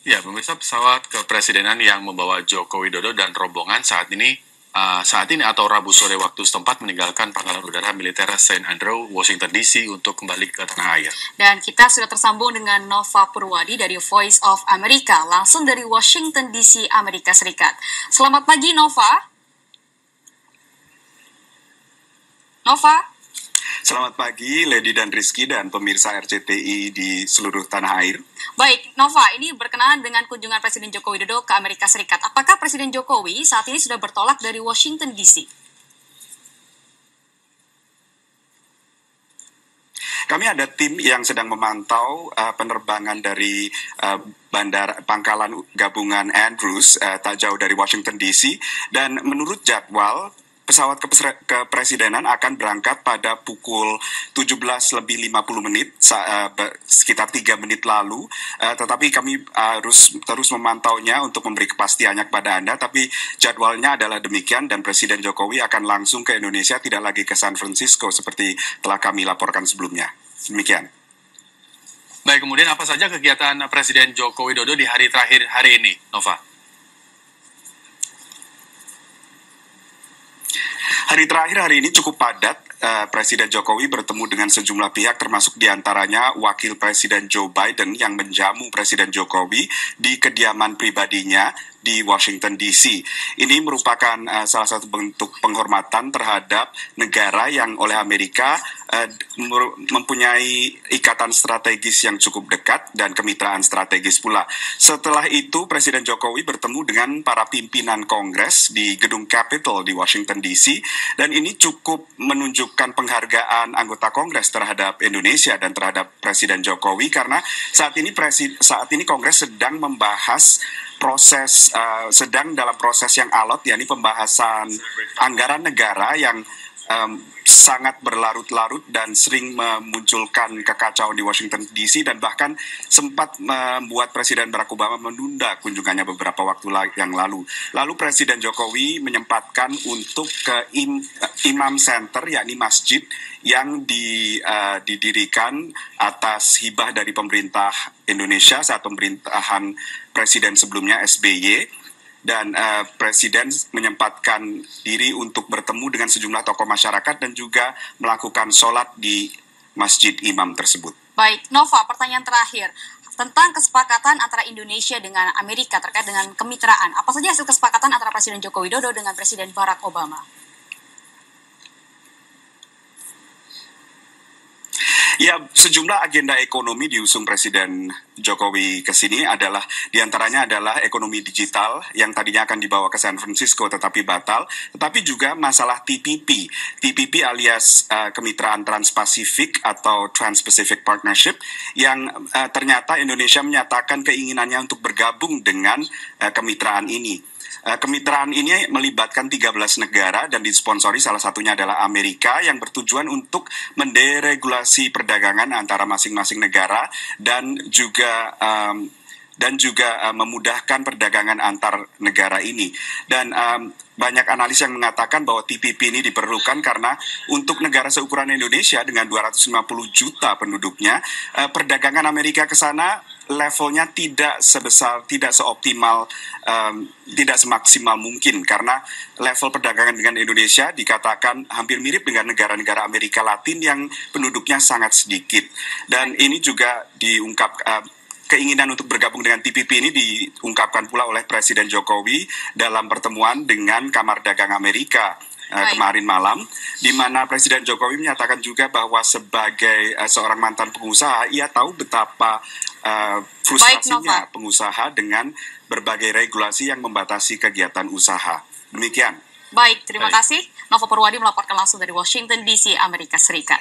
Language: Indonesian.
Ya, pemirsa, pesawat kepresidenan yang membawa Joko Widodo dan rombongan saat ini atau Rabu sore waktu setempat meninggalkan Pangkalan Udara Militer St. Andrew, Washington DC untuk kembali ke tanah air. Dan kita sudah tersambung dengan Nova Purwadi dari Voice of America, langsung dari Washington DC, Amerika Serikat. Selamat pagi, Nova. Nova? Selamat pagi, Lady dan Rizky dan pemirsa RCTI di seluruh tanah air. Baik, Nova, ini berkenaan dengan kunjungan Presiden Joko Widodo ke Amerika Serikat. Apakah Presiden Jokowi saat ini sudah bertolak dari Washington DC? Kami ada tim yang sedang memantau penerbangan dari Bandara Pangkalan Gabungan Andrews tak jauh dari Washington DC, dan menurut jadwal pesawat kepresidenan akan berangkat pada pukul 17:50 sekitar 3 menit lalu, tetapi kami harus terus memantaunya untuk memberi kepastiannya kepada Anda. Tapi jadwalnya adalah demikian, dan Presiden Jokowi akan langsung ke Indonesia, tidak lagi ke San Francisco seperti telah kami laporkan sebelumnya. Demikian. Baik, kemudian apa saja kegiatan Presiden Joko Widodo di hari terakhir hari ini, Nova? Hari terakhir hari ini cukup padat. Presiden Jokowi bertemu dengan sejumlah pihak, termasuk diantaranya Wakil Presiden Joe Biden yang menjamu Presiden Jokowi di kediaman pribadinya di Washington DC. Ini merupakan salah satu bentuk penghormatan terhadap negara yang oleh Amerika mempunyai ikatan strategis yang cukup dekat dan kemitraan strategis pula. Setelah itu, Presiden Jokowi bertemu dengan para pimpinan Kongres di gedung Capitol di Washington DC, dan ini cukup menunjukkan penghargaan anggota Kongres terhadap Indonesia dan terhadap Presiden Jokowi, karena saat ini Kongres sedang membahas sedang dalam proses yang alot, yakni pembahasan anggaran negara yang sangat berlarut-larut dan sering memunculkan kekacauan di Washington DC, dan bahkan sempat membuat Presiden Barack Obama menunda kunjungannya beberapa waktu yang lalu. Lalu Presiden Jokowi menyempatkan untuk ke Imam Center, yakni masjid yang didirikan atas hibah dari pemerintah Indonesia saat pemerintahan Presiden sebelumnya SBY. Dan Presiden menyempatkan diri untuk bertemu dengan sejumlah tokoh masyarakat dan juga melakukan sholat di Masjid Imam tersebut. Baik, Nova, pertanyaan terakhir tentang kesepakatan antara Indonesia dengan Amerika terkait dengan kemitraan. Apa saja hasil kesepakatan antara Presiden Joko Widodo dengan Presiden Barack Obama? Ya, sejumlah agenda ekonomi diusung Presiden Jokowi ke sini diantaranya adalah ekonomi digital yang tadinya akan dibawa ke San Francisco tetapi batal, tetapi juga masalah TPP alias kemitraan Trans-Pasifik atau Trans-Pacific Partnership yang ternyata Indonesia menyatakan keinginannya untuk bergabung dengan kemitraan ini. Kemitraan ini melibatkan 13 negara dan disponsori salah satunya adalah Amerika, yang bertujuan untuk menderegulasi perdagangan antara masing-masing negara dan juga memudahkan perdagangan antar negara ini. Dan banyak analis yang mengatakan bahwa TPP ini diperlukan karena untuk negara seukuran Indonesia dengan 250 juta penduduknya, perdagangan Amerika ke sana levelnya tidak seoptimal, tidak semaksimal mungkin, karena level perdagangan dengan Indonesia dikatakan hampir mirip dengan negara-negara Amerika Latin yang penduduknya sangat sedikit. Dan ini juga keinginan untuk bergabung dengan TPP ini diungkapkan pula oleh Presiden Jokowi dalam pertemuan dengan Kamar Dagang Amerika kemarin malam, di mana Presiden Jokowi menyatakan juga bahwa sebagai seorang mantan pengusaha, ia tahu betapa frustrasinya pengusaha dengan berbagai regulasi yang membatasi kegiatan usaha. Demikian. Baik, terima kasih. Nova Purwadi melaporkan langsung dari Washington DC, Amerika Serikat.